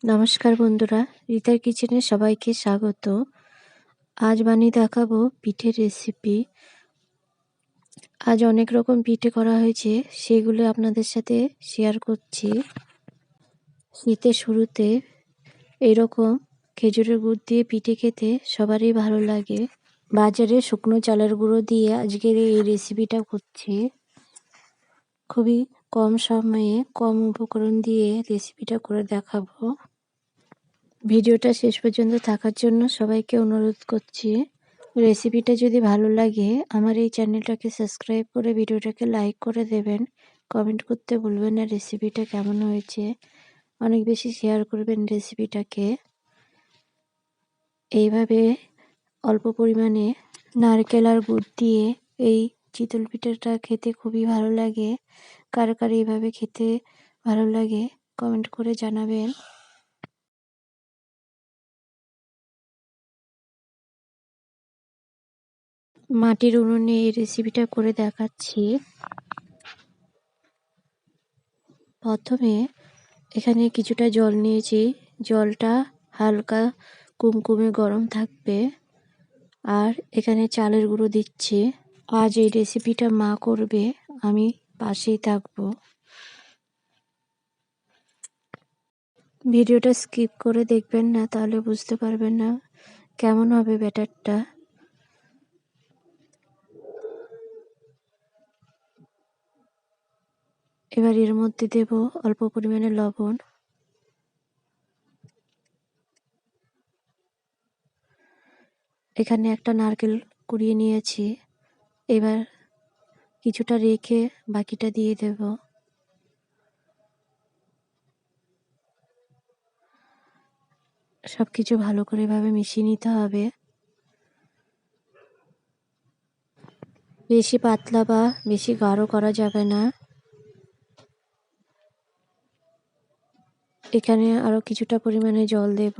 নমস্কার বন্ধুরা, রিতার কিচেনে সবাইকে স্বাগত। আজ বানিয়ে দেখাবো পিঠের রেসিপি। আজ অনেক রকম পিঠে করা হয়েছে, সেগুলো আপনাদের সাথে শেয়ার করছি। শীতের শুরুতে এরকম খেজুরের গুড় দিয়ে পিঠে খেতে সবারই ভালো লাগে। বাজারে শুকনো চালের গুঁড়ো দিয়ে আজকের এই রেসিপিটা করছি। খুবই কম সময়ে কম উপকরণ দিয়ে রেসিপিটা করে দেখাবো। ভিডিওটা শেষ পর্যন্ত থাকার জন্য সবাইকে অনুরোধ করছি। রেসিপিটা যদি ভালো লাগে আমার এই চ্যানেলটাকে সাবস্ক্রাইব করে ভিডিওটাকে লাইক করে দেবেন। কমেন্ট করতে ভুলবেন না রেসিপিটা কেমন হয়েছে। অনেক বেশি শেয়ার করবেন রেসিপিটাকে। এইভাবে অল্প পরিমাণে নারকেল আর গুড় দিয়ে এই চিতল পিঠাটা খেতে খুবই ভালো লাগে। কার কার এইভাবে খেতে ভালো লাগে কমেন্ট করে জানাবেন। মাটির উনুনে এই রেসিপিটা করে দেখাচ্ছি। প্রথমে এখানে কিছুটা জল নিয়েছি, জলটা হালকা কুমকুমে গরম থাকবে। আর এখানে চালের গুঁড়ো দিচ্ছি। আজ এই রেসিপিটা মা করবে, আমি পাশেই থাকবো। ভিডিওটা স্কিপ করে দেখবেন না, তাহলে বুঝতে পারবেন না কেমন হবে ব্যাটারটা। এবার এর মধ্যে দেব অল্প পরিমাণে লবণ। এখানে একটা নারকেল কুড়িয়ে নিয়েছি। এবার কিছুটা রেখে বাকিটা দিয়ে দেব। সবকিছু ভালো করে এভাবে মিশিয়ে নিতে হবে। বেশি পাতলা বা বেশি গাঢ় করা যাবে না। এখানে আরো কিছুটা পরিমাণে জল দেব।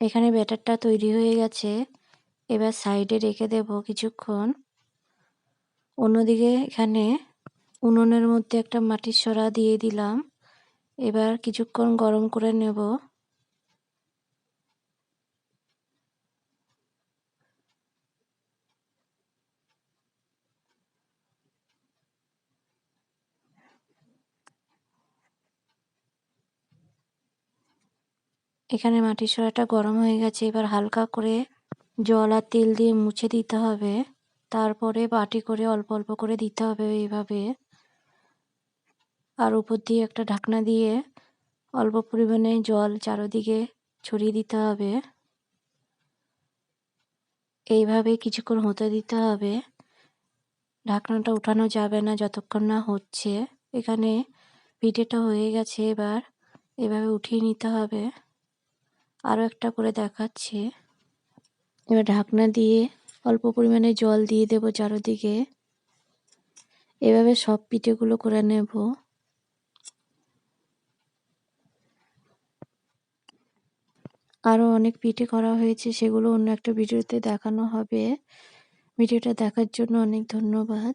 এখানে ব্যাটারটা তৈরি হয়ে গেছে। এবার সাইডে রেখে দেব কিছুক্ষণ। অন্যদিকে এখানে উনুনের মধ্যে একটা মাটির সরা দিয়ে দিলাম। এবার কিছুক্ষণ গরম করে নেব। এখানে মাটির সরাটা গরম হয়ে গেছে। এবার হালকা করে জল আর তেল দিয়ে মুছে দিতে হবে। তারপরে বাটি করে অল্প অল্প করে দিতে হবে এইভাবে। আর উপর দিয়ে একটা ঢাকনা দিয়ে অল্প পরিমাণে জল চারদিকে ছড়িয়ে দিতে হবে। এইভাবে কিছুক্ষণ হতে দিতে হবে। ঢাকনাটা উঠানো যাবে না যতক্ষণ না হচ্ছে। এখানে পিঠেটা হয়ে গেছে। এবার এভাবে উঠিয়ে নিতে হবে। আরও একটা করে দেখাচ্ছি। এবার ঢাকনা দিয়ে অল্প পরিমাণে জল দিয়ে দেবো চারদিকে। এভাবে সব পিঠেগুলো করে নেব। আরও অনেক পিঠে করা হয়েছে, সেগুলো অন্য একটা ভিডিওতে দেখানো হবে। ভিডিওটা দেখার জন্য অনেক ধন্যবাদ।